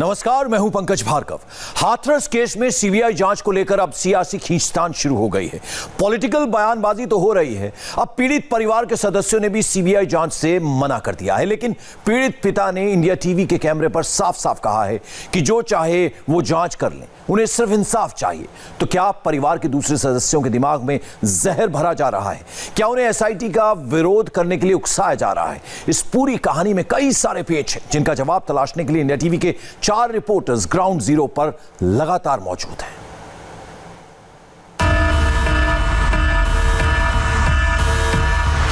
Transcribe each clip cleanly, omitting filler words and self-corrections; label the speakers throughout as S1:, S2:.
S1: नमस्कार, मैं हूं पंकज भार्गव। हाथरस केस में सीबीआई जांच को लेकर अब सियासी खींचतान शुरू हो गई है। पॉलिटिकल बयानबाजी तो हो रही है। अब पीड़ित परिवार के सदस्यों ने भी सीबीआई जांच से मना कर दिया है, लेकिन पीड़ित पिता ने इंडिया टीवी के कैमरे पर साफ साफ कहा है कि जो चाहे वो जांच कर लें, उन्हें सिर्फ इंसाफ चाहिए। तो क्या परिवार के दूसरे सदस्यों के दिमाग में जहर भरा जा रहा है? क्या उन्हें एसआईटी का विरोध करने के लिए उकसाया जा रहा है? इस पूरी कहानी में कई सारे पेच हैं, जिनका जवाब तलाशने के लिए इंडिया टीवी के 4 रिपोर्टर्स ग्राउंड जीरो पर लगातार मौजूद हैं।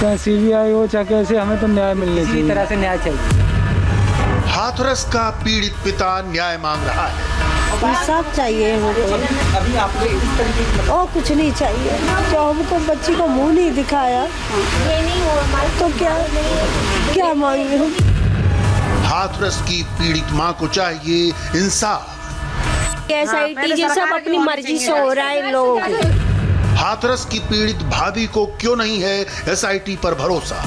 S2: चाहे सीबीआई हो चाहे कैसे, हमें तो न्याय मिलने चाहिए।
S3: इसी तरह से न्याय चाहिए।
S4: हाथरस का पीड़ित पिता न्याय मांग रहा है।
S5: इंसाफ चाहिए हमको।
S3: अभी आपको इस तरीके की
S5: और कुछ नहीं चाहिए। जो हमको बच्ची को मुंह नहीं दिखाया तो क्या मांगे हम?
S4: हाथरस की पीड़ित मां को चाहिए इंसाफ।
S5: एसआईटी ये सब अपनी मर्जी से हो रहा है लोगों के।
S4: हाथरस की पीड़ित भाभी को क्यों नहीं है एसआईटी पर भरोसा?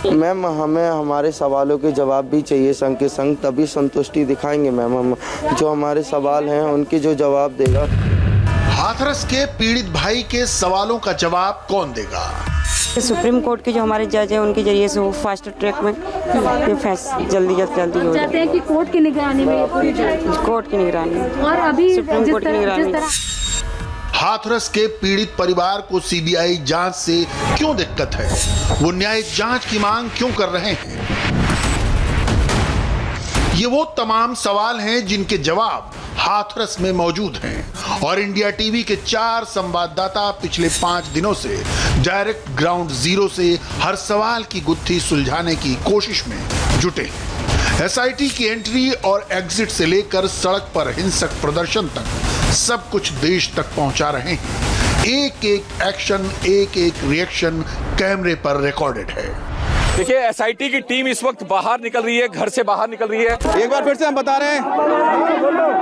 S6: मैम, हमें हमारे सवालों के जवाब भी चाहिए संग के संग, तभी संतुष्टि दिखाएंगे मैम। हम जो हमारे सवाल हैं उनके जो जवाब देगा।
S4: हाथरस के पीड़ित भाई के सवालों का जवाब कौन देगा?
S7: सुप्रीम कोर्ट के जो हमारे जज हैं उनके जरिए से वो फास्ट ट्रैक में ये फैसला जल्दी हो
S8: चाहते हैं कि कोर्ट की निगरानी में,
S7: कोर्ट की निगरानी
S8: और अभी
S7: सुप्रीम कोर्ट की निगरानी।
S4: हाथरस के पीड़ित परिवार को सीबीआई जांच से क्यों दिक्कत है? वो न्यायिक जांच की मांग क्यों कर रहे हैं? ये वो तमाम सवाल हैं जिनके जवाब हाथरस में मौजूद हैं और इंडिया टीवी के 4 संवाददाता पिछले 5 दिनों से डायरेक्ट ग्राउंड जीरो से हर सवाल की गुत्थी सुलझाने की कोशिश में जुटे हैं। एसआईटी की एंट्री और एग्जिट से लेकर सड़क पर हिंसक प्रदर्शन तक सब कुछ देश तक पहुंचा रहे हैं। एक एक एक्शन, एक एक रिएक्शन कैमरे पर रिकॉर्डेड है।
S9: देखिए, एसआईटी की टीम इस वक्त बाहर निकल रही है, घर से बाहर निकल रही है।
S10: एक बार फिर से हम बता रहे हैं,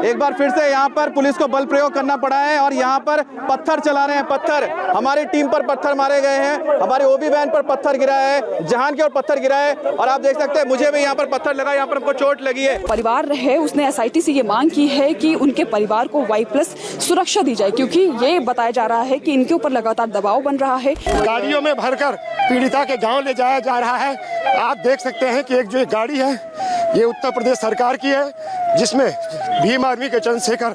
S10: एक बार फिर से यहाँ पर पुलिस को बल प्रयोग करना पड़ा है और यहाँ पर पत्थर चला रहे हैं। पत्थर, हमारी टीम पर पत्थर मारे गए हैं, हमारे ओबी वैन पर पत्थर गिरा है, जहान की ओर पत्थर गिरा है और आप देख सकते हैं मुझे भी यहाँ पर पत्थर लगा, यहाँ पर हमको चोट लगी है।
S11: परिवार है उसने एसआईटी से ये मांग की है कि उनके परिवार को Y+ सुरक्षा दी जाए, क्योंकि ये बताया जा रहा है कि इनके ऊपर लगातार दबाव बन रहा है।
S12: गाड़ियों में भरकर पीड़िता के गाँव ले जाया जा रहा है। आप देख सकते हैं कि एक जो गाड़ी है ये उत्तर प्रदेश सरकार की है, जिसमें भीम आर्मी के चंद्रशेखर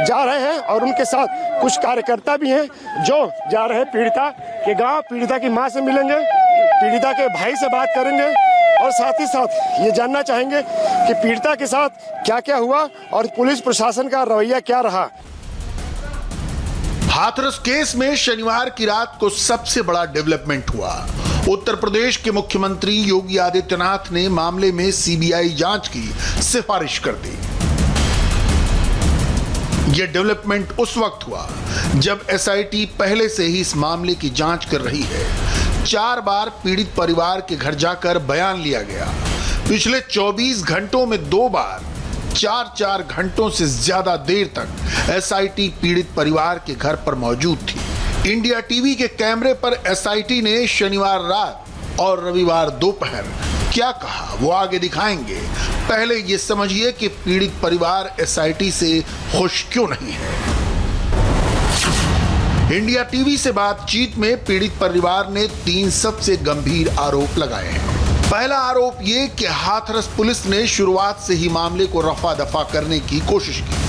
S12: जा रहे हैं और उनके साथ कुछ कार्यकर्ता भी हैं जो जा रहे हैं पीड़िता के गांव। पीड़िता की मां से मिलेंगे, पीड़िता के भाई से बात करेंगे और साथ ही साथ ये जानना चाहेंगे कि पीड़िता के साथ क्या क्या हुआ और पुलिस प्रशासन का रवैया क्या रहा।
S4: हाथरस केस में शनिवार की रात को सबसे बड़ा डेवलपमेंट हुआ। उत्तर प्रदेश के मुख्यमंत्री योगी आदित्यनाथ ने मामले में सीबीआई जांच की सिफारिश कर दी। यह डेवलपमेंट उस वक्त हुआ जब एसआईटी पहले से ही इस मामले की जांच कर रही है। 4 बार पीड़ित परिवार के घर जाकर बयान लिया गया। पिछले 24 घंटों में 2 बार 4-4 घंटों से ज्यादा देर तक एसआईटी पीड़ित परिवार के घर पर मौजूद थी। इंडिया टीवी के कैमरे पर एसआईटी ने शनिवार रात और रविवार दोपहर क्या कहा वो आगे दिखाएंगे। पहले ये समझिए कि पीड़ित परिवार एसआईटी से खुश क्यों नहीं है। इंडिया टीवी से बातचीत में पीड़ित परिवार ने 3 सबसे गंभीर आरोप लगाए हैं। पहला आरोप ये कि हाथरस पुलिस ने शुरुआत से ही मामले को रफा दफा करने की कोशिश की।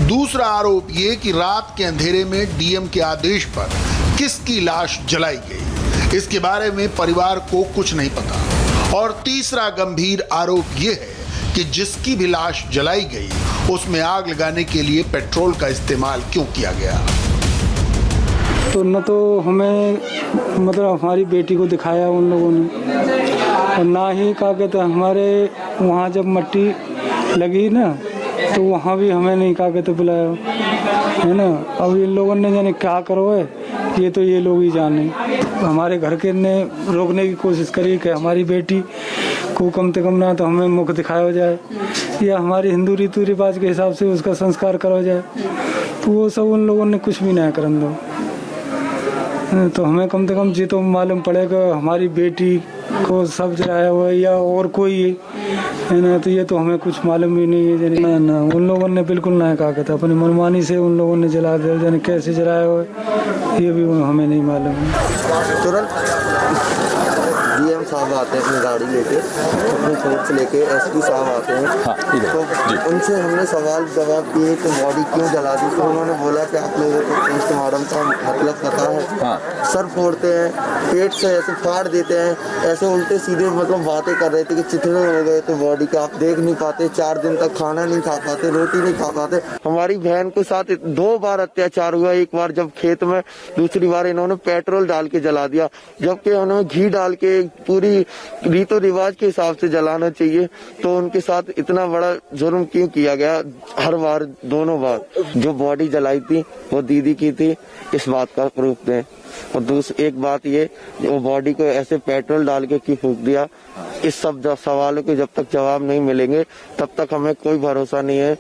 S4: दूसरा आरोप ये कि रात के अंधेरे में डीएम के आदेश पर किसकी लाश जलाई गई, इसके बारे में परिवार को कुछ नहीं पता। और तीसरा गंभीर आरोप ये है कि जिसकी भी लाश जलाई गई उसमें आग लगाने के लिए पेट्रोल का इस्तेमाल क्यों किया गया।
S2: तो न तो हमें मतलब हमारी बेटी को दिखाया उन लोगों ने, और ना ही क्या कहते हमारे वहाँ जब मट्टी लगी ना तो वहाँ भी हमें नहीं क्या कहते बुलाया, है ना। अब इन लोगों ने जाने क्या करो है, ये तो ये लोग ही जाने। हमारे घर के ने रोकने की कोशिश करी कि हमारी बेटी को कम से कम ना तो हमें मुख दिखाया जाए या हमारी हिंदू रीति रिवाज के हिसाब से उसका संस्कार करा जाए, तो वो सब उन लोगों ने कुछ भी नहीं करन दो। तो हमें कम से कम ये तो मालूम पड़ेगा हमारी बेटी को सब जलाया हुआ है या और कोई है ना, तो ये तो हमें कुछ मालूम ही नहीं है। ना ना उन लोगों ने बिल्कुल ना कहा था, अपनी मनमानी से उन लोगों ने जला दिया, जाने कैसे जलाया हुआ है ये भी हमें नहीं मालूम है।
S6: तुरंत डीएम साहब आते हैं अपनी गाड़ी लेके, अपनी फोर्स लेके, एसपी साहब आते हैं, तो उनसे हमने सवाल जवाब दिए कि बॉडी क्यों जला दी, तो उन्होंने बोला कि आप लोगों को पोस्टमार्टम का मतलब पता है। सर फोड़ते हैं, पेट से ऐसे फाड़ देते हैं, ऐसे उल्टे सीधे मतलब बातें कर रहे थे कि चिथड़े हो गए तो बॉडी का आप देख नहीं पाते, 4 दिन तक खाना नहीं खा पाते, रोटी नहीं खा पाते। हमारी बहन के साथ 2 बार अत्याचार हुआ, एक बार जब खेत में, दूसरी बार इन्होंने पेट्रोल डाल के जला दिया, जबकि उन्होंने घी डाल के पूरी रीतो रिवाज के हिसाब से जलाना चाहिए। तो उनके साथ इतना बड़ा जुर्म क्यों किया गया? हर बार, दोनों बार जो बॉडी जलाई थी वो दीदी की थी, इस बात का प्रूफ दें। और दूसरी एक बात ये, वो बॉडी को ऐसे पेट्रोल डाल के क्यों फूंक दिया? इस सब सवालों के जब तक जवाब नहीं मिलेंगे तब तक हमें कोई भरोसा नहीं है।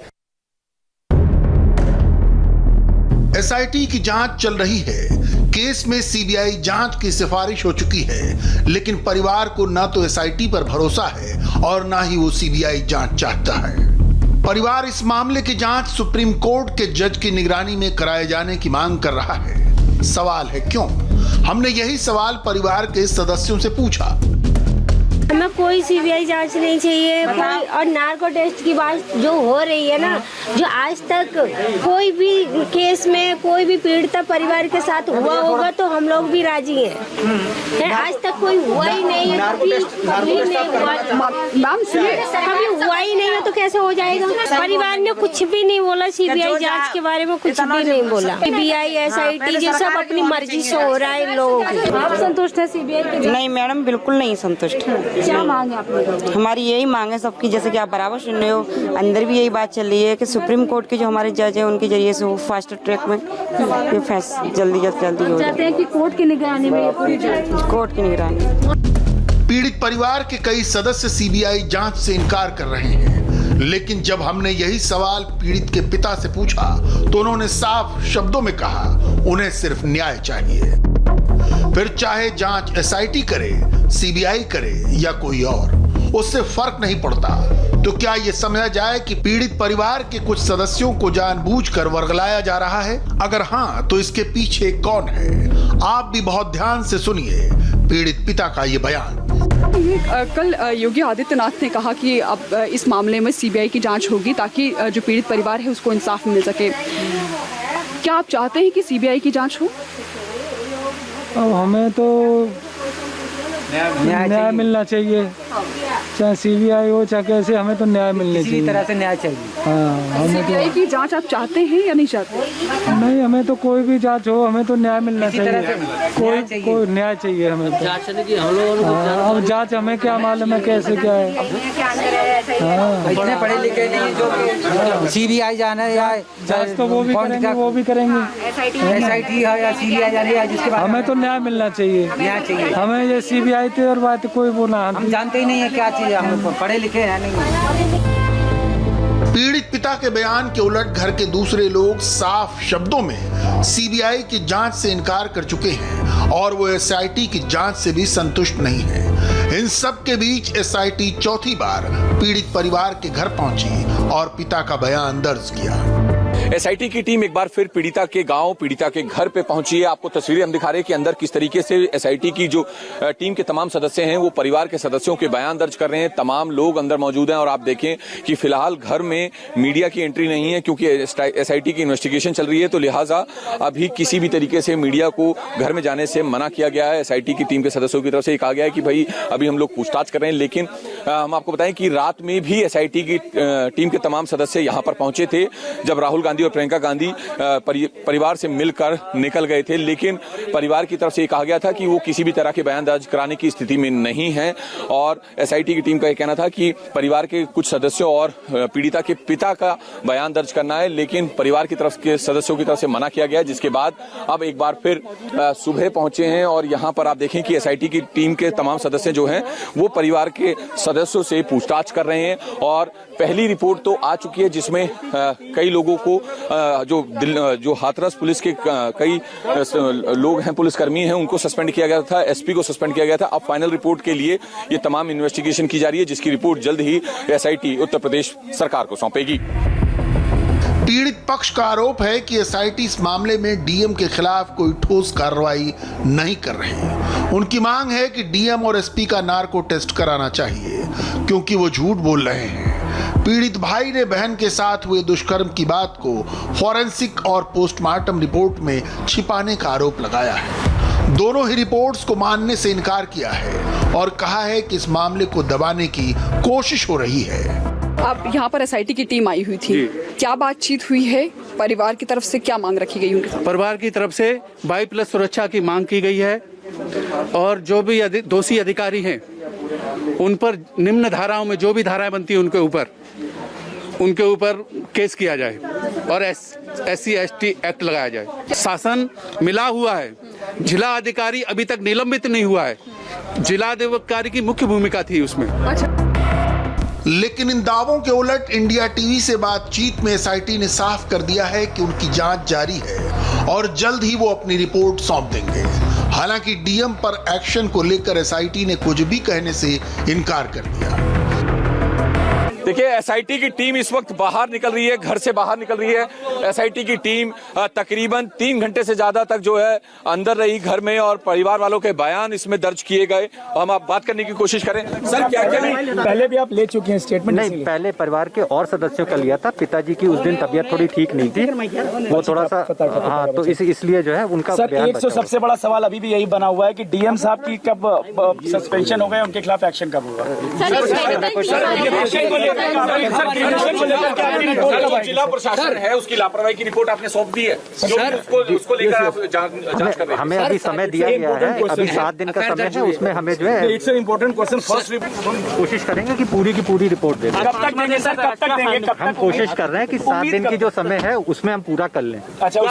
S4: एसआईटी की जांच चल रही है। केस में सीबीआई जांच की सिफारिश हो चुकी है, लेकिन परिवार को न तो एसआईटी पर भरोसा है और न ही वो सीबीआई जांच चाहता है। परिवार इस मामले की जांच सुप्रीम कोर्ट के जज की निगरानी में कराए जाने की मांग कर रहा है। सवाल है क्यों? हमने यही सवाल परिवार के सदस्यों से पूछा।
S5: हमें कोई सीबीआई जांच नहीं चाहिए, कोई, और नार्को टेस्ट की बात जो हो रही है ना, जो आज तक कोई भी केस में कोई भी पीड़िता परिवार के साथ हुआ होगा तो हम लोग भी राजी हैं। आज तक कोई हुआ ही नहीं है, कभी हुआ ही नहीं है तो कैसे हो जाएगा? परिवार ने कुछ भी नहीं बोला, सीबीआई जांच के बारे में कुछ भी नहीं बोला। सीबीआई, एसआईटी ये सब अपनी मर्जी से हो रहा है इन लोगों की।
S8: आप संतुष्ट है सीबीआई की?
S7: नहीं मैडम, बिल्कुल नहीं संतुष्ट।
S8: क्या मांग है आपकी?
S7: हमारी यही मांग है सबकी, जैसे कि आप बराबर सुन रहे हो, अंदर भी यही बात चल रही है कि सुप्रीम कोर्ट के जो हमारे जज है उनके जरिए से वो फास्ट ट्रैक में ये फैसला जल्दी हो
S8: चाहते हैं कि कोर्ट की निगरानी में,
S7: कोर्ट की निगरानी।
S4: पीड़ित परिवार के कई सदस्य सीबीआई जांच से इनकार कर रहे हैं, लेकिन जब हमने यही सवाल पीड़ित के पिता से पूछा तो उन्होंने साफ शब्दों में कहा उन्हें सिर्फ न्याय चाहिए। फिर चाहे जांच एसआईटी करे, सीबीआई करे या कोई और, उससे फर्क नहीं पड़ता। तो क्या ये समझा जाए कि पीड़ित परिवार के कुछ सदस्यों को जानबूझकर वर्गलाया जा रहा है? अगर हाँ, तो इसके पीछे कौन है? आप भी बहुत ध्यान से सुनिए पीड़ित पिता का ये बयान।
S11: कल योगी आदित्यनाथ ने कहा कि अब इस मामले में सीबीआई की जांच होगी ताकि जो पीड़ित परिवार है उसको इंसाफ मिल सके। क्या आप चाहते हैं कि सीबीआई की जांच हो?
S2: अब हमें तो न्याय मिलना चाहिए, चाहे सीबीआई हो चाहे कैसे, हमें तो न्याय मिलना चाहिए,
S3: किसी तरह से न्याय चाहिए।
S2: हाँ, हमें
S11: सीबीआई की जांच आप चाहते हैं या नहीं चाहते?
S2: नहीं, हमें तो कोई भी जांच हो, हमें तो न्याय मिलना चाहिए, कोई न्याय चाहिए हमें तो। अब जांच हमें क्या मालूम है कैसे क्या है।
S3: इतने पढ़े लिखे नहीं जो सीबीआई जाना है या
S2: जांच तो वो भी करेंगे,
S3: एसआईटी है या सीबीआई जाना है, जिसके बाद
S2: हमें तो न्याय मिलना चाहिए।
S3: न्याय चाहिए
S2: हमें ये सीबीआई थे और बात कोई बोला,
S3: हम जानते ही नहीं है क्या चीज, हम पढ़े लिखे हैं नहीं।
S4: पीड़ित पिता के बयान के उलट घर के दूसरे लोग साफ शब्दों में सीबीआई की जांच से इनकार कर चुके हैं और वो एसआईटी की जांच से भी संतुष्ट नहीं है। इन सब के बीच एसआईटी चौथी बार पीड़ित परिवार के घर पहुंची और पिता का बयान दर्ज किया।
S9: एसआईटी की टीम एक बार फिर पीड़िता के गांव, पीड़िता के घर पे पहुंची है। आपको तस्वीरें हम दिखा रहे हैं कि अंदर किस तरीके से एसआईटी की जो टीम के तमाम सदस्य हैं वो परिवार के सदस्यों के बयान दर्ज कर रहे हैं। तमाम लोग अंदर मौजूद हैं और आप देखें कि फिलहाल घर में मीडिया की एंट्री नहीं है क्योंकि एसआईटी की इन्वेस्टिगेशन चल रही है, तो लिहाजा अभी किसी भी तरीके से मीडिया को घर में जाने से मना किया गया है। एसआईटी की टीम के सदस्यों की तरफ से कहा गया है कि भाई अभी हम लोग पूछताछ कर रहे हैं, लेकिन हम आपको बताएं कि रात में भी एसआईटी की टीम के तमाम सदस्य यहाँ पर पहुंचे थे जब राहुल गांधी और प्रियंका गांधी परिवार से मिलकर निकल गए थे, लेकिन परिवार की तरफ से ये कहा गया था कि वो किसी भी तरह के बयान दर्ज कराने की स्थिति में नहीं है। और एसआईटी की टीम का यह कहना था कि परिवार के कुछ सदस्यों और पीड़िता के पिता का बयान दर्ज करना है, लेकिन परिवार की तरफ के सदस्यों की तरफ से मना किया गया, जिसके बाद अब एक बार फिर सुबह पहुंचे हैं और यहाँ पर आप देखें कि एसआईटी की टीम के तमाम सदस्य जो हैं वो परिवार के सदस्यों से पूछताछ कर रहे हैं और पहली रिपोर्ट तो आ चुकी है जिसमें कई लोगों को जो हाथरस पुलिस के कई लोग हैं, पुलिसकर्मी हैं, उनको सस्पेंड किया गया था, एसपी को सस्पेंड किया गया था। अब फाइनल रिपोर्ट के लिए ये तमाम इन्वेस्टिगेशन की जा रही है, जिसकी रिपोर्ट जल्द ही एसआईटी उत्तर प्रदेश सरकार को सौंपेगी।
S4: पीड़ित पक्ष का आरोप है कि एसआईटी इस मामले में डीएम के खिलाफ कोई ठोस कार्रवाई नहीं कर रही है। उनकी मांग है कि डीएम और एसपी का नार्को टेस्ट कराना चाहिए क्योंकि वो झूठ बोल रहे हैं। पीड़ित भाई ने बहन के साथ हुए दुष्कर्म की बात को फॉरेंसिक और पोस्टमार्टम रिपोर्ट में छिपाने का आरोप लगाया है। दोनों ही रिपोर्ट्स को मानने से इनकार किया है और कहा है कि इस मामले को दबाने की कोशिश हो रही है।
S11: अब यहाँ पर एसआईटी की टीम आई हुई थी, क्या बातचीत हुई है? परिवार की तरफ से क्या मांग रखी गई उनके साथ?
S13: परिवार की तरफ से 22+ सुरक्षा की मांग की गई है और जो भी दोषी अधिकारी हैं उन पर निम्न धाराओं में जो भी धाराएं बनती है उनके ऊपर केस किया जाए और SC/ST एक्ट लगाया जाए। शासन मिला हुआ है, जिला अधिकारी अभी तक निलंबित नहीं हुआ है, जिला अधिकारी की मुख्य भूमिका थी उसमें।
S4: लेकिन इन दावों के उलट इंडिया टीवी से बातचीत में एसआईटी ने साफ कर दिया है कि उनकी जांच जारी है और जल्द ही वो अपनी रिपोर्ट सौंप देंगे। हालांकि डीएम पर एक्शन को लेकर एसआईटी ने कुछ भी कहने से इनकार कर दिया।
S9: देखिए, एसआईटी की टीम इस वक्त बाहर निकल रही है, घर से बाहर निकल रही है। एसआईटी की टीम तकरीबन 3 घंटे से ज्यादा तक जो है अंदर रही घर में और परिवार वालों के बयान इसमें दर्ज किए गए। हम आप बात करने की कोशिश करें। सर, क्या
S14: पहले भी आप ले चुके हैं स्टेटमेंट?
S15: नहीं, पहले परिवार के और सदस्यों का लिया था। पिताजी की उस दिन तबीयत थोड़ी ठीक नहीं थी, वो थोड़ा सा हाँ, तो इसलिए जो है उनका
S14: सर, एक सबसे बड़ा सवाल अभी भी यही बना हुआ है कि डीएम साहब की कब सस्पेंशन हो गए, उनके खिलाफ एक्शन कब होगा?
S9: जिला प्रशासन है उसकी लापरवाही की रिपोर्ट आपने सौंप दी है, उसको लेकर आप जांच कर रहे हैं।
S15: हमें अभी समय दिया गया है, अभी 7 दिन का समय है, उसमें हमें जो है
S14: एक से इम्पोर्टेंट क्वेश्चन फर्स्ट
S15: कोशिश करेंगे कि पूरी की पूरी रिपोर्ट दें।
S14: कब तक देंगे सर? कब तक देंगे?
S15: हम कोशिश कर रहे हैं कि 7 दिन की जो समय है उसमें हम पूरा कर लें।
S14: अच्छा,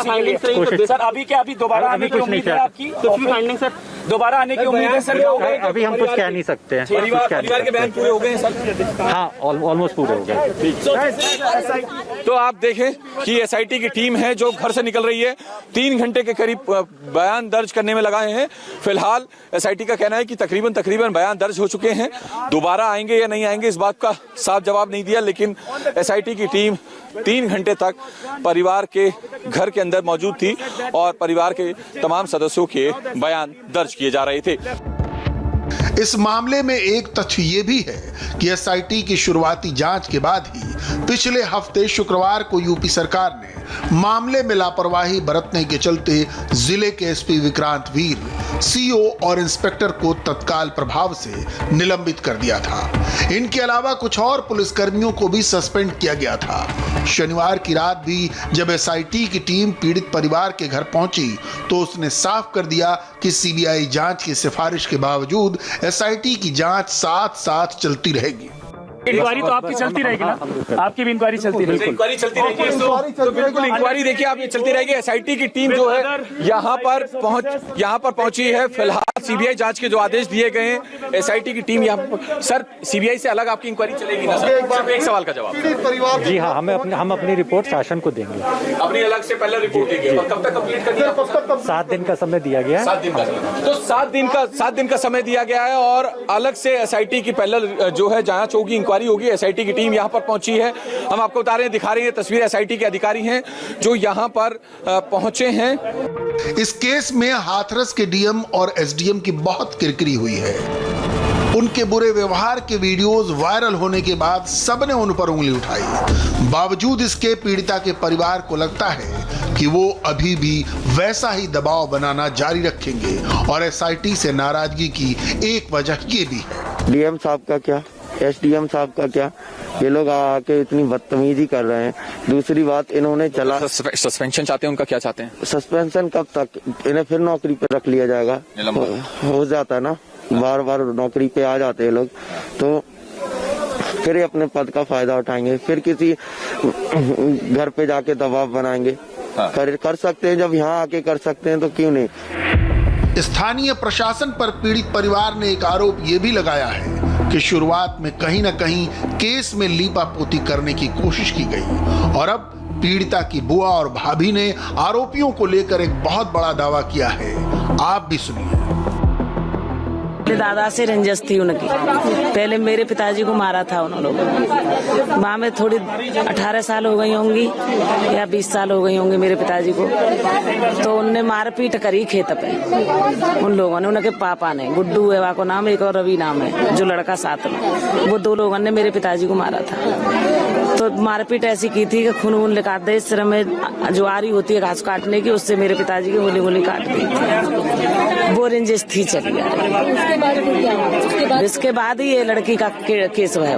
S14: सर अभी क्या अभी दोबारा आने की उम्मीद है आपकी? फाइंडिंग सर दोबारा आने की उम्मीद है सर?
S15: अभी हम कुछ कह नहीं सकते हैं।
S9: परिवार के बयान पूरे हो गए हैं सर?
S15: हाँ, ऑलमोस्ट पूरे हो गए।
S9: तो आप देखें कि एसआईटी की टीम है जो घर से निकल रही है, 3 घंटे के करीब बयान दर्ज करने में लगाए हैं। फिलहाल एसआईटी का कहना है कि तकरीबन बयान दर्ज हो चुके हैं। दोबारा आएंगे या नहीं आएंगे इस बात का साफ जवाब नहीं दिया, लेकिन एसआईटी की टीम 3 घंटे तक परिवार के घर के अंदर मौजूद थी और परिवार के तमाम सदस्यों के बयान दर्ज किए जा रहे थे।
S4: इस मामले में एक तथ्य ये भी है कि एसआईटी की शुरुआती जांच के बाद ही पिछले हफ्ते शुक्रवार को यूपी सरकार ने मामले में लापरवाही बरतने के चलते जिले के एसपी विक्रांत वीर, सीओ और इंस्पेक्टर को तत्काल प्रभाव से निलंबित कर दिया था। इनके अलावा कुछ और पुलिसकर्मियों को भी सस्पेंड किया गया था। शनिवार की रात भी जब एसआईटी की टीम पीड़ित परिवार के घर पहुंची तो उसने साफ कर दिया कि सीबीआई जांच की सिफारिश के बावजूद एसआईटी की जांच साथ चलती रहेगी।
S14: इंक्वायरी तो आपकी चलती रहेगी ना? आपकी भी इंक्वायरी चलती रहेगी?
S9: इंक्वायरी चलती रहेगी तो बिल्कुल इंक्वायरी देखिए आप, ये चलती रहेगी। एसआईटी की टीम जो है यहाँ पर पहुंची है। फिलहाल सीबीआई जांच के जो आदेश दिए गए हैं, एसआईटी की टीम यहाँ पर। सर, सीबीआई से अलग आपकी इंक्वायरी चलेगी ना सर? एक सवाल का जवाब।
S15: जी हाँ, हम अपनी रिपोर्ट शासन को देंगे।
S9: अपनी अलग से पहले रिपोर्ट देंगे और कब तक कंप्लीट करनी है?
S15: 7 दिन का समय दिया गया है।
S9: 7 दिन का, तो 7 दिन का समय दिया गया है और अलग से एसआईटी की पहले जो है जांच होगी, इंक्वायरी होगी। एसआईटी की टीम यहां पर पहुंची है। हम आपको बता रहे हैं, दिखा रहे हैं तस्वीर। एसआईटी के अधिकारी हैं जो यहां पर पहुंचे हैं।
S4: इस केस में हाथरस के डीएम और एसडीएम की बहुत किरकिरी हुई है। उनके बुरे व्यवहार के वीडियोस वायरल होने के बाद सबने उन पर उंगली उठाई। बावजूद इसके पीड़िता के परिवार को लगता है कि वो अभी भी वैसा ही दबाव बनाना जारी रखेंगे और एसआईटी से नाराजगी की एक वजह ये भी है।
S6: डीएम साहब का क्या, एसडीएम साहब का क्या, ये लोग आके इतनी बदतमीजी कर रहे हैं। दूसरी बात, इन्होंने चला
S9: सस्पेंशन चाहते हैं, उनका क्या चाहते हैं?
S6: सस्पेंशन कब तक? इन्हें फिर नौकरी पे रख लिया जाएगा। हो जाता ना, बार बार नौकरी पे आ जाते हैं लोग, तो फिर अपने पद का फायदा उठाएंगे, फिर किसी घर पे जाके दबाव बनाएंगे। कर सकते हैं, जब यहाँ आके कर सकते हैं तो क्यों नहीं।
S4: स्थानीय प्रशासन पर पीड़ित परिवार ने एक आरोप ये भी लगाया है कि शुरुआत में कहीं न कहीं केस में लीपापोती करने की कोशिश की गई और अब पीड़िता की बुआ और भाभी ने आरोपियों को लेकर एक बहुत बड़ा दावा किया है। आप भी सुनिए।
S16: मेरे दादा से रंजस थी उनकी, पहले मेरे पिताजी को मारा था उन लोगों ने। माँ में थोड़ी 18 साल हो गई होंगी या 20 साल हो गई होंगी मेरे पिताजी को, तो उनने मारपीट करी खेत पे उन लोगों ने। उनके पापा ने, गुड्डू है को नाम, एक और रवि नाम है जो लड़का साथ में, वो 2 लोगों ने मेरे पिताजी को मारा था। तो मारपीट ऐसी की थी कि खून वून निकाल दे, सिर में जो आरी होती है घास काटने की, उससे मेरे पिताजी की गोली गोली काट दी थी। वो रंजिश थी चली आ रही। इसके बाद ही ये लड़की का केस है।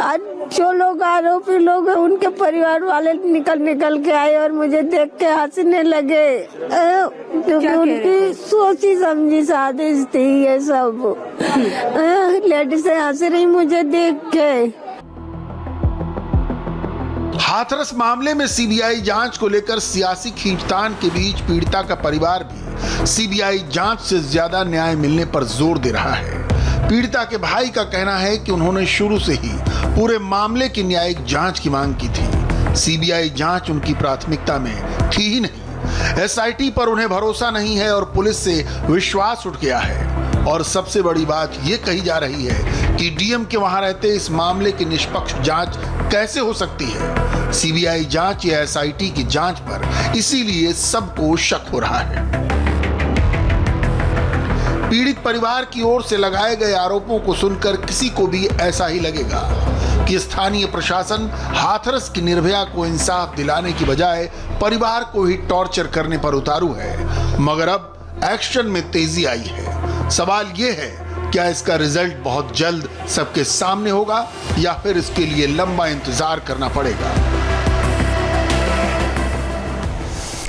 S5: आज जो लोग आरोपी लोग हैं उनके परिवार वाले निकल के आए और मुझे देख के हंसने लगे, क्योंकि उनकी सोची समझी साजिश थी ये सब। लेडीज हंस रही मुझे देख के।
S4: हाथरस मामले में सीबीआई जांच को लेकर सियासी खींचतान के बीच पीड़िता का परिवार भी सीबीआई जांच से ज्यादा न्याय मिलने पर जोर दे रहा है। पीड़िता के भाई का कहना है कि उन्होंने शुरू से ही पूरे मामले की न्यायिक जांच की मांग की थी। सीबीआई जांच उनकी प्राथमिकता में थी ही नहीं। एसआईटी पर उन्हें भरोसा नहीं है और पुलिस से विश्वास उठ गया है। और सबसे बड़ी बात ये कही जा रही है कि डीएम के वहां रहते इस मामले की निष्पक्ष जांच कैसे हो सकती है। सीबीआई जांच या एसआईटी की जांच पर इसीलिए सबको शक हो रहा है। पीड़ित परिवार की ओर से लगाए गए आरोपों को सुनकर किसी को भी ऐसा ही लगेगा कि स्थानीय प्रशासन हाथरस की निर्भया को इंसाफ दिलाने की बजाय परिवार को ही टॉर्चर करने पर उतारू है। मगर अब एक्शन में तेजी आई है। सवाल ये है, क्या इसका रिजल्ट बहुत जल्द सबके सामने होगा या फिर इसके लिए लंबा इंतजार करना पड़ेगा।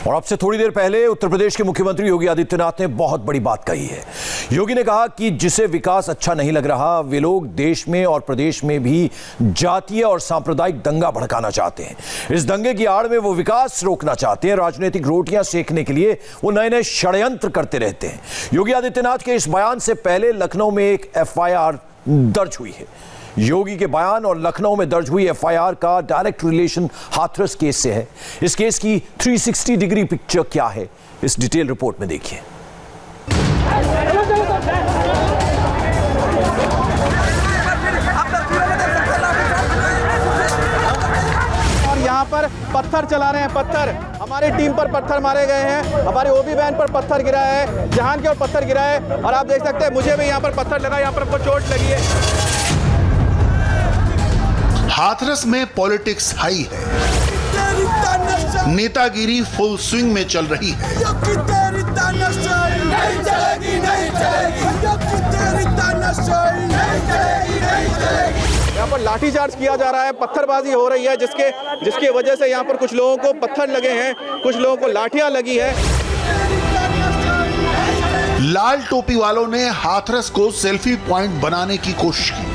S1: और अब से थोड़ी देर पहले उत्तर प्रदेश के मुख्यमंत्री योगी आदित्यनाथ ने बहुत बड़ी बात कही है। योगी ने कहा कि जिसे विकास अच्छा नहीं लग रहा, वे लोग देश में और प्रदेश में भी जातीय और सांप्रदायिक दंगा भड़काना चाहते हैं। इस दंगे की आड़ में वो विकास रोकना चाहते हैं। राजनीतिक रोटियां सेकने के लिए वो नए नए षड्यंत्र करते रहते हैं। योगी आदित्यनाथ के इस बयान से पहले लखनऊ में एक एफआईआर दर्ज हुई है। योगी के बयान और लखनऊ में दर्ज हुई एफआईआर का डायरेक्ट रिलेशन हाथरस केस से है। इस केस की 360 डिग्री पिक्चर क्या है, इस डिटेल रिपोर्ट में देखिए।
S10: और यहाँ पर पत्थर चला रहे हैं, पत्थर हमारी टीम पर पत्थर मारे गए हैं, हमारे ओबी वैन पर पत्थर गिरा है, जहान के ऊपर पत्थर गिरा है। और आप देख सकते हैं मुझे भी यहाँ पर पत्थर लगा, यहाँ पर हमको चोट लगी है।
S4: हाथरस में पॉलिटिक्स हाई है, नेतागिरी फुल स्विंग में चल रही है।
S10: यहाँ पर लाठीचार्ज किया जा रहा है, पत्थरबाजी हो रही है, जिसके वजह से यहाँ पर कुछ लोगों को पत्थर लगे हैं, कुछ लोगों को लाठियां लगी है।
S4: लाल टोपी वालों ने हाथरस को सेल्फी पॉइंट बनाने की कोशिश की।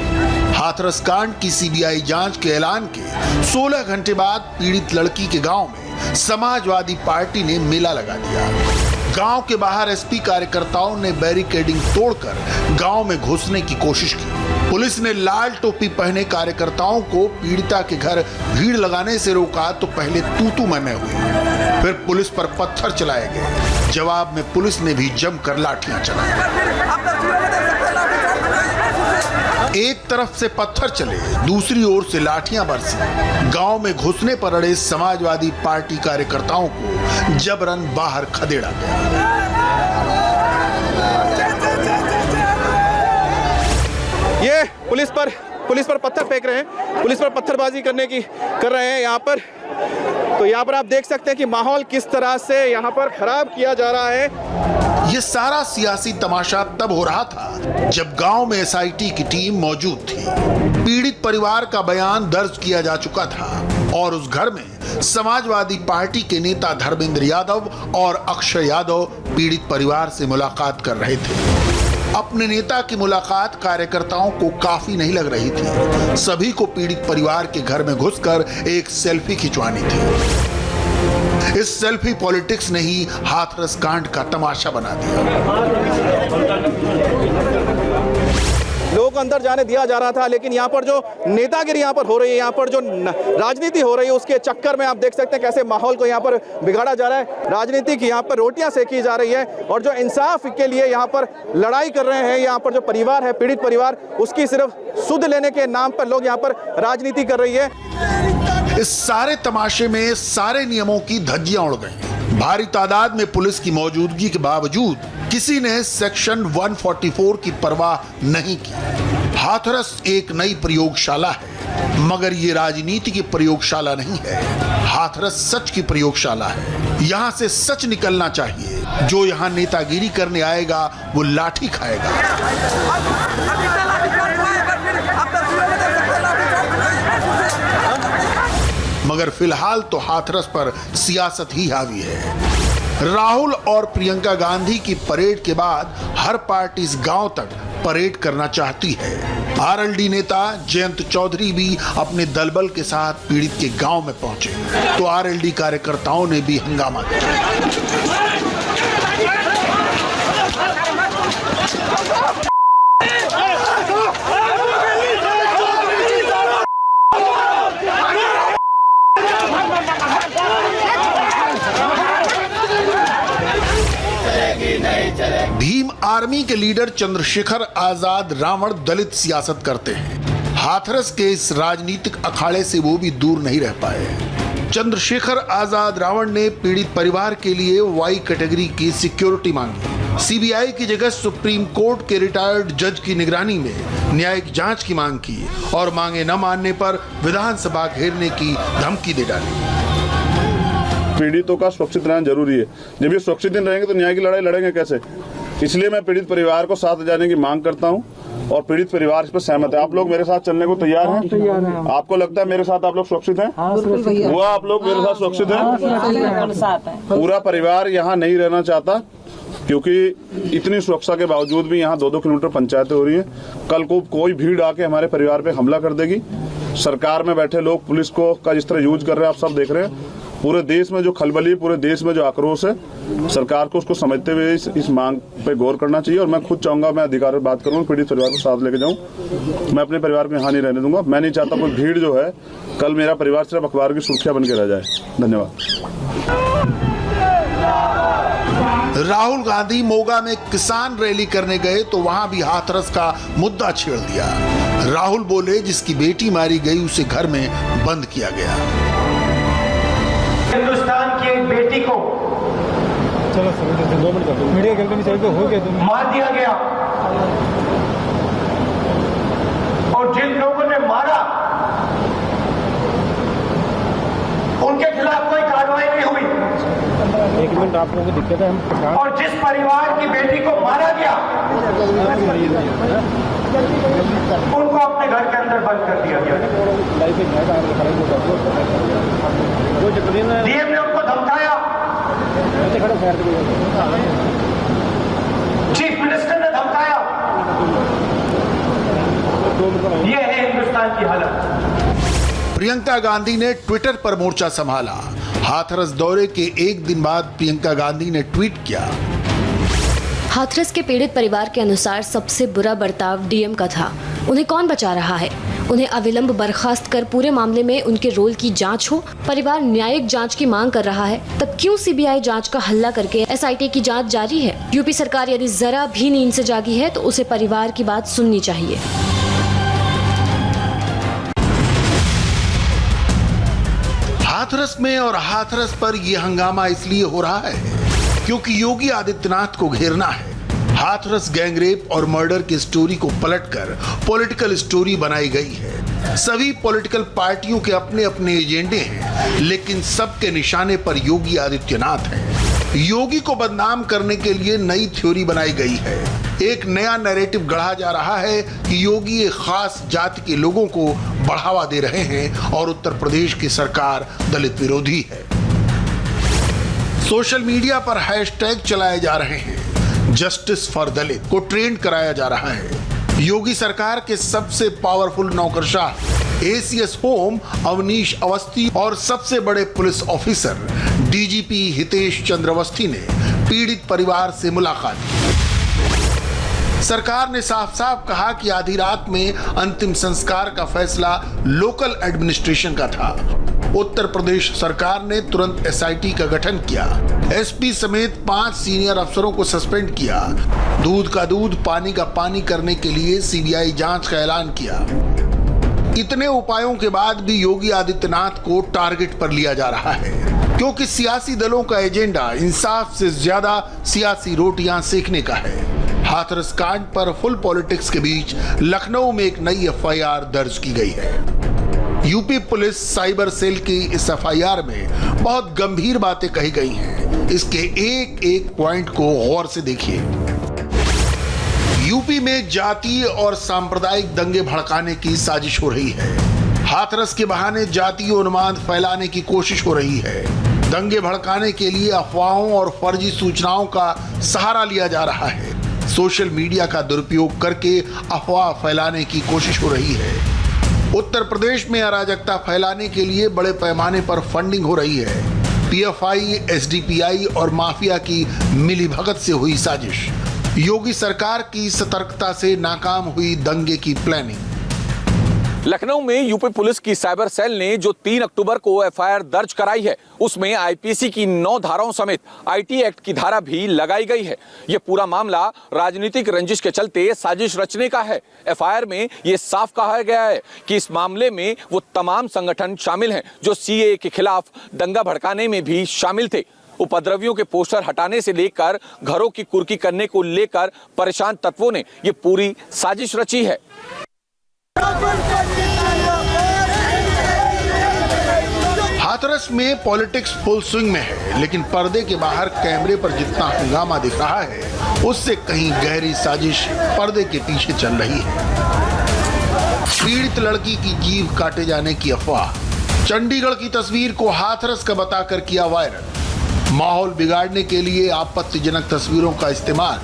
S4: हाथरस कांड की सीबीआई जांच के ऐलान के 16 घंटे बाद पीड़ित लड़की के गांव में समाजवादी पार्टी ने मेला लगा दिया। गांव के बाहर एसपी कार्यकर्ताओं ने बैरिकेडिंग तोड़कर गांव में घुसने की कोशिश की। पुलिस ने लाल टोपी पहने कार्यकर्ताओं को पीड़िता के घर भीड़ लगाने से रोका तो पहले तू मैं हुई, फिर पुलिस पर पत्थर चलाए गए। जवाब में पुलिस ने भी जमकर लाठियां चलाई। एक तरफ से पत्थर चले, दूसरी ओर से लाठियां बरसी। गांव में घुसने पर अड़े समाजवादी पार्टी कार्यकर्ताओं को जबरन बाहर खदेड़ा गया।
S10: ये पुलिस पर पत्थर फेंक रहे हैं, पुलिस पर पत्थरबाजी कर रहे हैं यहाँ पर। तो यहाँ पर आप देख सकते हैं कि माहौल किस तरह से यहाँ पर खराब किया जा रहा है।
S4: ये सारा सियासी तमाशा तब हो रहा था जब गांव में एसआईटी की टीम मौजूद थी। पीड़ित परिवार का बयान दर्ज किया जा चुका था और उस घर में समाजवादी पार्टी के नेता धर्मेंद्र यादव और अक्षय यादव पीड़ित परिवार से मुलाकात कर रहे थे। अपने नेता की मुलाकात कार्यकर्ताओं को काफी नहीं लग रही थी। सभी को पीड़ित परिवार के घर में घुसकर एक सेल्फी खिंचवानी थी। इस सेल्फी पॉलिटिक्स ने ही हाथरस कांड का तमाशा बना दिया।
S10: लोगों को को अंदर जाने दिया जा रहा था, लेकिन यहाँ पर जो नेतागिरी यहाँ पर हो रही है, यहाँ पर जो राजनीति हो रही है, उसके चक्कर में आप देख सकते हैं कैसे माहौल को यहाँ पर बिगाड़ा जा रहा है। राजनीति की यहाँ पर रोटियां सेकी जा रही है और जो इंसाफ के लिए यहाँ पर लड़ाई कर रहे हैं, यहाँ पर जो परिवार है, पीड़ित परिवार, उसकी सिर्फ सुध लेने के नाम पर लोग यहाँ पर राजनीति कर रही है।
S4: इस सारे तमाशे में सारे नियमों की धज्जियां उड़ गई। भारी तादाद में पुलिस की मौजूदगी के बावजूद किसी ने सेक्शन 144 की परवाह नहीं की। हाथरस एक नई प्रयोगशाला है, मगर ये राजनीति की प्रयोगशाला नहीं है, हाथरस सच की प्रयोगशाला है। यहाँ से सच निकलना चाहिए। जो यहाँ नेतागिरी करने आएगा वो लाठी खाएगा। मगर फिलहाल तो हाथरस पर सियासत ही हावी है। राहुल और प्रियंका गांधी की परेड के बाद हर पार्टी इस गांव तक परेड करना चाहती है। आरएलडी नेता जयंत चौधरी भी अपने दलबल के साथ पीड़ित के गांव में पहुंचे तो आरएलडी कार्यकर्ताओं ने भी हंगामा किया। भीम आर्मी के लीडर चंद्रशेखर आजाद रावण दलित सियासत करते हैं। हाथरस के इस राजनीतिक अखाड़े से वो भी दूर नहीं रह पाए। चंद्रशेखर आजाद रावण ने पीड़ित परिवार के लिए वाई कैटेगरी की सिक्योरिटी मांगी। सीबीआई की जगह सुप्रीम कोर्ट के रिटायर्ड जज की निगरानी में न्यायिक जांच की मांग की और मांगे न मानने पर विधानसभा घेरने की धमकी दे डाली।
S17: पीड़ितों का सुरक्षित रहना जरूरी है। जब ये सुरक्षित नहीं रहेंगे तो न्याय की लड़ाई लड़ेंगे कैसे? इसलिए मैं पीड़ित परिवार को साथ जाने की मांग करता हूं और पीड़ित परिवार इस पर सहमत है। आप लोग मेरे साथ चलने को तैयार हैं? तैयार हैं। आपको लगता है मेरे साथ आप लोग सुरक्षित हैं? हुआ आप लोग मेरे साथ सुरक्षित हैं? पूरा परिवार यहाँ नहीं रहना चाहता क्योंकि इतनी सुरक्षा के बावजूद भी यहाँ 2-2 किलोमीटर पंचायतें हो रही है। कल को कोई भीड़ आके हमारे परिवार पे हमला कर देगी। सरकार में बैठे लोग पुलिस को का जिस तरह यूज कर रहे हैं, आप सब देख रहे हैं। पूरे देश में जो खलबली, पूरे देश में जो आक्रोश है, सरकार को उसको समझते हुए इस मांग पे गौर करना चाहिए। और मैं खुद चाहूंगा, मैं अधिकार में बात करूंगा, पीड़ित परिवार को साथ लेके जाऊं। मैं अपने परिवार को यहाँ नहीं रहने दूंगा। मैं नहीं चाहता कोई भीड़ जो है कल मेरा परिवार सिर्फ अखबार की सुर्खियां बन के रह जाए। धन्यवाद।
S4: राहुल गांधी मोगा में किसान रैली करने गए तो वहां भी हाथरस का मुद्दा छेड़ दिया। राहुल बोले जिसकी बेटी मारी गई उसे घर में बंद किया गया।
S18: हिंदुस्तान की एक बेटी को मार दिया गया और जिन लोगों ने मारा उनके खिलाफ कोई कार्रवाई नहीं हुई।
S2: एक मिनट, आप लोगों को दिक्कत है? हम
S18: और जिस परिवार की बेटी को मारा गया उनको अपने घर के अंदर बंद कर दिया गया। डीएम ने उनको धमकाया, चीफ मिनिस्टर ने धमकाया। ये है हिंदुस्तान की हालत।
S4: प्रियंका गांधी ने ट्विटर पर मोर्चा संभाला। हाथरस दौरे के एक दिन बाद प्रियंका गांधी ने ट्वीट किया।
S19: हाथरस के पीड़ित परिवार के अनुसार सबसे बुरा बर्ताव डीएम का था। उन्हें कौन बचा रहा है? उन्हें अविलंब बर्खास्त कर पूरे मामले में उनके रोल की जांच हो। परिवार न्यायिक जांच की मांग कर रहा है, तब क्यों सीबीआई जांच का हल्ला करके एसआईटी की जांच जारी है? यूपी सरकार यदि जरा भी नींद से जागी है तो उसे परिवार की बात सुननी चाहिए।
S4: हाथरस में और हाथरस पर यह हंगामा इसलिए हो रहा है क्योंकि योगी आदित्यनाथ को घेरना है। हाथरस गैंगरेप और मर्डर की स्टोरी को पलटकर पॉलिटिकल स्टोरी बनाई गई है। सभी पॉलिटिकल पार्टियों के अपने अपने एजेंडे हैं, लेकिन सबके निशाने पर योगी आदित्यनाथ है। योगी को बदनाम करने के लिए नई थ्योरी बनाई गई है। एक नया नैरेटिव गढ़ा जा रहा है कि योगी एक खास जाति के लोगों को बढ़ावा दे रहे हैं और उत्तर प्रदेश की सरकार दलित विरोधी है। सोशल मीडिया पर हैशटैग चलाए जा रहे हैं। जस्टिस फॉर दलित को ट्रेंड कराया जा रहा है। योगी सरकार के सबसे पावरफुल नौकरशाह एसीएस होम अवनीश अवस्थी और सबसे बड़े police officer DGP Hitesh Chandra Awasthi ने पीड़ित परिवार से मुलाकात की। सरकार ने साफ साफ कहा कि आधी रात में अंतिम संस्कार का फैसला लोकल एडमिनिस्ट्रेशन का था। उत्तर प्रदेश सरकार ने तुरंत एसआईटी का गठन किया, एसपी समेत 5 सीनियर अफसरों को सस्पेंड किया, दूध का दूध पानी का पानी करने के लिए सीबीआई जांच का ऐलान किया। इतने उपायों के बाद भी योगी आदित्यनाथ को टारगेट पर लिया जा रहा है, क्योंकि सियासी दलों का एजेंडा इंसाफ से ज्यादा सियासी रोटियां सेकने का है। हाथरस कांड पर फुल पॉलिटिक्स के बीच लखनऊ में एक नई एफआईआर दर्ज की गई है। यूपी पुलिस साइबर सेल की इस एफआईआर में बहुत गंभीर बातें कही गई हैं। इसके एक एक पॉइंट को गौर से देखिए। यूपी में जातीय और सांप्रदायिक दंगे भड़काने की साजिश हो रही है। हाथरस के बहाने जातीय उन्माद फैलाने की कोशिश हो रही है। दंगे भड़काने के लिए अफवाहों और फर्जी सूचनाओं का सहारा लिया जा रहा है। सोशल मीडिया का दुरुपयोग करके अफवाह फैलाने की कोशिश हो रही है। उत्तर प्रदेश में अराजकता फैलाने के लिए बड़े पैमाने पर फंडिंग हो रही है। पीएफआई, एसडीपीआई और माफिया की मिलीभगत से हुई साजिश। योगी सरकार की सतर्कता से नाकाम हुई दंगे की प्लानिंग।
S9: लखनऊ में यूपी पुलिस की साइबर सेल ने जो 3 अक्टूबर को एफआईआर दर्ज कराई है, उसमें आईपीसी की 9 धाराओं समेत आईटी एक्ट की धारा भी लगाई गई है। ये पूरा मामला राजनीतिक रंजिश के चलते साजिश रचने का है। एफआईआर में ये साफ कहा गया है कि इस मामले में वो तमाम संगठन शामिल हैं जो सीएए के खिलाफ दंगा भड़काने में भी शामिल थे। उपद्रवियों के पोस्टर हटाने से लेकर घरों की कुर्की करने को लेकर परेशान तत्वों ने ये पूरी साजिश रची है।
S4: हाथरस में पॉलिटिक्स फुल स्विंग में है, लेकिन पर्दे के बाहर कैमरे पर जितना हंगामा दिख रहा है, उससे कहीं गहरी साजिश पर्दे के पीछे चल रही है। पीड़ित लड़की की जीभ काटे जाने की अफवाह, चंडीगढ़ की तस्वीर को हाथरस का बताकर किया वायरल। माहौल बिगाड़ने के लिए आपत्तिजनक तस्वीरों का इस्तेमाल,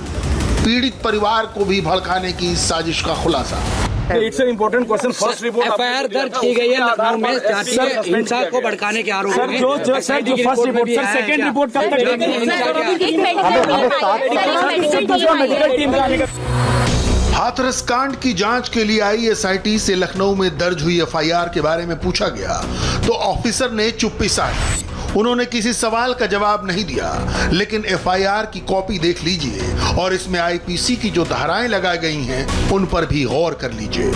S4: पीड़ित परिवार को भी भड़काने की साजिश का खुलासा।
S14: It's an important question. First report
S3: FIR दर्ज की गई है लखनऊ में जातीय हिंसा को भड़काने के आरोप में।
S14: सर जो first report, sir second report कब तक?
S4: हाथरस कांड की जांच के लिए आई एसआईटी से लखनऊ में दर्ज हुई एफआईआर के बारे में पूछा गया तो ऑफिसर ने चुप्पी साधी। उन्होंने किसी सवाल का जवाब नहीं दिया, लेकिन एफआईआर की कॉपी देख लीजिए और इसमें आईपीसी की जो धाराएं लगाई गई हैं उन पर भी गौर कर लीजिए।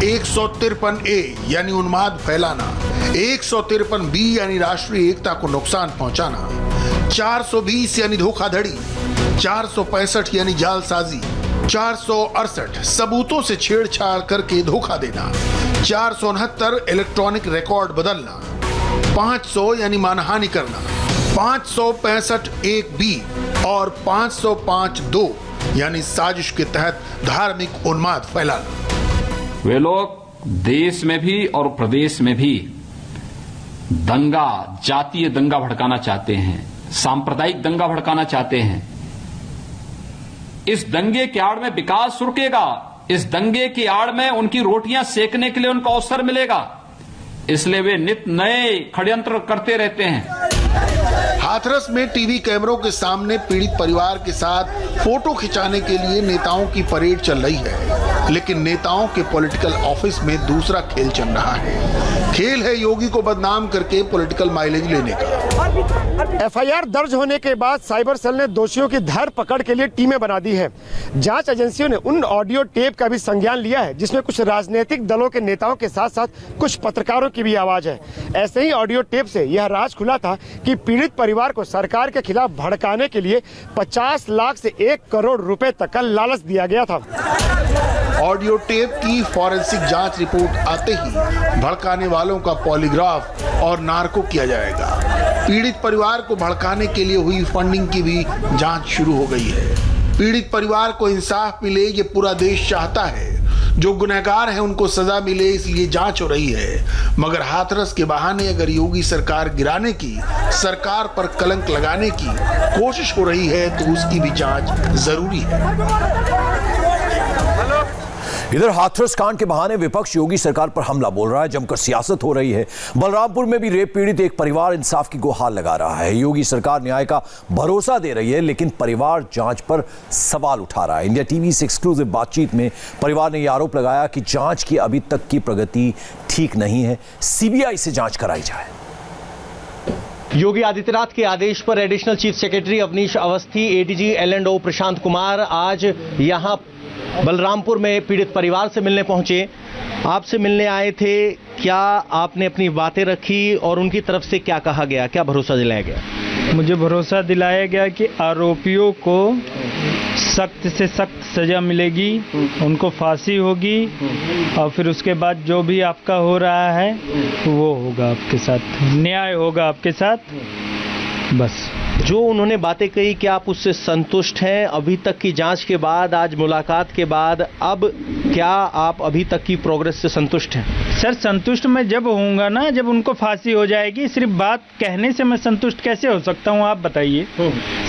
S4: 153A यानी उन्माद फैलाना, 153B यानी राष्ट्रीय एकता को नुकसान पहुंचाना, 420 यानी धोखाधड़ी, 465 यानी जालसाजी, 468 सबूतों से छेड़छाड़ करके धोखा देना, 469 इलेक्ट्रॉनिक रिकॉर्ड बदलना, 500 यानी मानहानि करना, 565(1)B और 505(2) यानी साजिश के तहत धार्मिक उन्माद फैलाना।
S20: वे लोग देश में भी और प्रदेश में भी दंगा, जातीय दंगा भड़काना चाहते हैं, सांप्रदायिक दंगा भड़काना चाहते हैं। इस दंगे की आड़ में विकास रुकेगा, इस दंगे की आड़ में उनकी रोटियां सेकने के लिए उनको अवसर मिलेगा, इसलिए वे नित नए षड्यंत्र करते रहते हैं।
S4: हाथरस में टीवी कैमरों के सामने पीड़ित परिवार के साथ फोटो खिंचाने के लिए नेताओं की परेड चल रही है, लेकिन नेताओं के पॉलिटिकल ऑफिस में दूसरा खेल चल रहा है। खेल है योगी को बदनाम करके पॉलिटिकल माइलेज लेने का।
S12: एफआईआर दर्ज होने के बाद साइबर सेल ने दोषियों की धर पकड़ के लिए टीमें बना दी है। जांच एजेंसियों ने उन ऑडियो टेप का भी संज्ञान लिया है जिसमें कुछ राजनीतिक दलों के नेताओं के साथ साथ कुछ पत्रकारों की भी आवाज है। ऐसे ही ऑडियो टेप से यह राज खुला था कि पीड़ित परिवार को सरकार के खिलाफ भड़काने के लिए 50 लाख से 1 करोड़ रुपए तक का लालच दिया गया था।
S4: ऑडियो टेप की फॉरेंसिक जांच रिपोर्ट आते ही भड़काने वालों का पॉलीग्राफ और नार्को किया जाएगा। पीड़ित परिवार को भड़काने के लिए हुई फंडिंग की भी जांच शुरू हो गई है। पीड़ित परिवार को इंसाफ मिले ये पूरा देश चाहता है। जो गुनहगार हैं उनको सजा मिले इसलिए जांच हो रही है। मगर हाथरस के बहाने अगर योगी सरकार गिराने की, सरकार पर कलंक लगाने की कोशिश हो रही है तो उसकी भी जांच जरूरी है।
S1: इधर हाथरस कांड के बहाने विपक्ष योगी सरकार पर हमला बोल रहा है, जमकर सियासत हो रही है। बलरामपुर में भी रेप पीड़ित एक परिवार इंसाफ की गुहार लगा रहा है। योगी सरकार न्याय का भरोसा दे रही है, लेकिन परिवार जांच पर सवाल उठा रहा है। इंडिया टीवी से एक्सक्लूसिव बातचीत में परिवार ने यह आरोप लगाया कि जांच की अभी तक की प्रगति ठीक नहीं है, सीबीआई से जांच कराई जाए।
S21: योगी आदित्यनाथ के आदेश पर additional chief secretary Awanish Awasthi, ADG L&O Prashant Kumar आज यहां बलरामपुर में पीड़ित परिवार से मिलने पहुंचे। आपसे मिलने आए थे, क्या आपने अपनी बातें रखी और उनकी तरफ से क्या कहा गया, क्या भरोसा दिलाया गया?
S2: मुझे भरोसा दिलाया गया कि आरोपियों को सख्त से सख्त सजा मिलेगी, उनको फांसी होगी और फिर उसके बाद जो भी आपका हो रहा है वो होगा आपके साथ, न्याय होगा आपके साथ। बस
S21: जो उन्होंने बातें कही, क्या आप उससे संतुष्ट हैं? अभी तक की जांच के बाद, आज मुलाकात के बाद, अब क्या आप अभी तक की प्रोग्रेस से संतुष्ट हैं?
S2: सर संतुष्ट मैं जब होऊंगा ना, जब उनको फांसी हो जाएगी। सिर्फ बात कहने से मैं संतुष्ट कैसे हो सकता हूं, आप बताइए।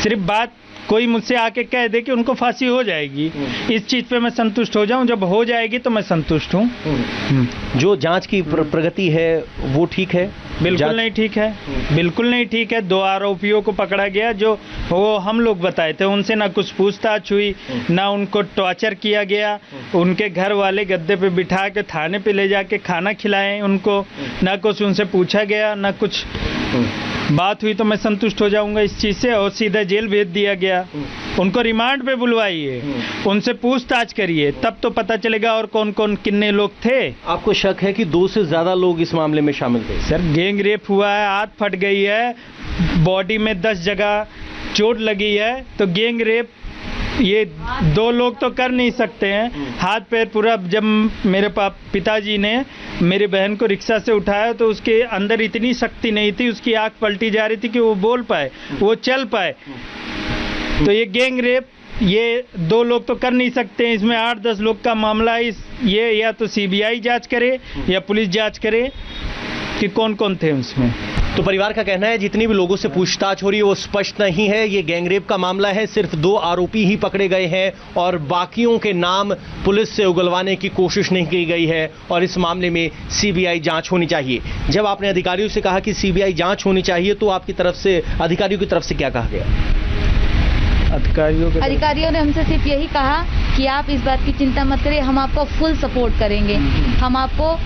S2: सिर्फ बात कोई मुझसे आके कह दे कि उनको फांसी हो जाएगी, इस चीज पे मैं संतुष्ट हो जाऊं। जब हो जाएगी तो मैं संतुष्ट हूं।
S21: जो जांच की प्रगति है वो ठीक है?
S2: बिल्कुल नहीं ठीक है, बिल्कुल नहीं ठीक है। 2 आरोपियों को पकड़ा गया जो वो हम लोग बताए थे, उनसे ना कुछ पूछताछ हुई, ना उनको टॉर्चर किया गया। उनके घर वाले गद्दे पे बिठा के थाने पे ले जाके खाना खिलाएं उनको, ना कुछ उनसे पूछा गया, ना कुछ बात हुई। तो मैं संतुष्ट हो जाऊंगा इस चीज से। और सीधा जेल भेज दिया गया। उनको रिमांड पे बुलवाइए, उनसे पूछताछ करिए, तब तो पता चलेगा और कौन कौन कितने लोग थे।
S21: आपको शक है कि 2 से ज्यादा लोग इस मामले में शामिल थे?
S2: सर गैंग रेप हुआ है, हाथ फट गई है, बॉडी में 10 जगह चोट लगी है, तो गैंग रेप ये 2 लोग तो कर नहीं सकते हैं। हाथ पैर पूरा, जब मेरे पिताजी ने मेरी बहन को रिक्शा से उठाया तो उसके अंदर इतनी शक्ति नहीं थी, उसकी आंख पलटी जा रही थी कि वो बोल पाए, वो चल पाए। तो ये गैंग रेप ये 2 लोग तो कर नहीं सकते हैं, इसमें 8-10 लोग का मामला है। ये या तो सीबीआई जांच करे या पुलिस जांच करे कि कौन कौन थे उसमें।
S21: तो परिवार का कहना है जितनी भी लोगों से पूछताछ हो रही है वो स्पष्ट नहीं है, ये गैंगरेप का मामला है, सिर्फ 2 आरोपी ही पकड़े गए हैं और बाकियों के नाम पुलिस से उगलवाने की कोशिश नहीं की गई है और इस मामले में सीबीआई जांच होनी चाहिए। जब आपने अधिकारियों से कहा कि सीबीआई जांच होनी चाहिए तो आपकी तरफ से, अधिकारियों की तरफ से क्या कहा गया?
S8: अधिकारियों ने हमसे सिर्फ यही कहा कि आप इस बात की चिंता मत करिए, हम आपको फुल सपोर्ट करेंगे, हम आपको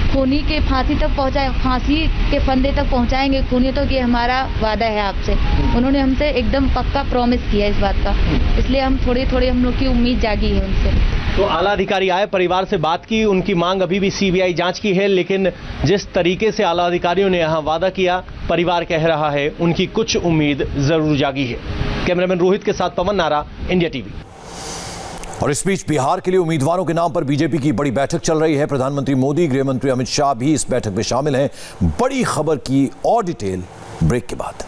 S8: खूनी के फांसी तक पहुंचाए, फांसी के फंदे तक पहुंचाएंगे खूनी तो, ये हमारा वादा है आपसे। उन्होंने हमसे एकदम पक्का प्रॉमिस किया इस बात का, इसलिए हम थोड़ी हम लोग की उम्मीद जागी है उनसे।
S21: तो आला अधिकारी आए, परिवार से बात की, उनकी मांग अभी भी सीबीआई जांच की है, लेकिन जिस तरीके से आला अधिकारियों ने यहाँ वादा किया, परिवार कह रहा है उनकी कुछ उम्मीद जरूर जागी है। कैमरामैन रोहित के साथ पवन नारा, इंडिया टीवी।
S1: और इस बीच बिहार के लिए उम्मीदवारों के नाम पर बीजेपी की बड़ी बैठक चल रही है। प्रधानमंत्री मोदी, गृह मंत्री अमित शाह भी इस बैठक में शामिल हैं। बड़ी खबर की और डिटेल ब्रेक के बाद।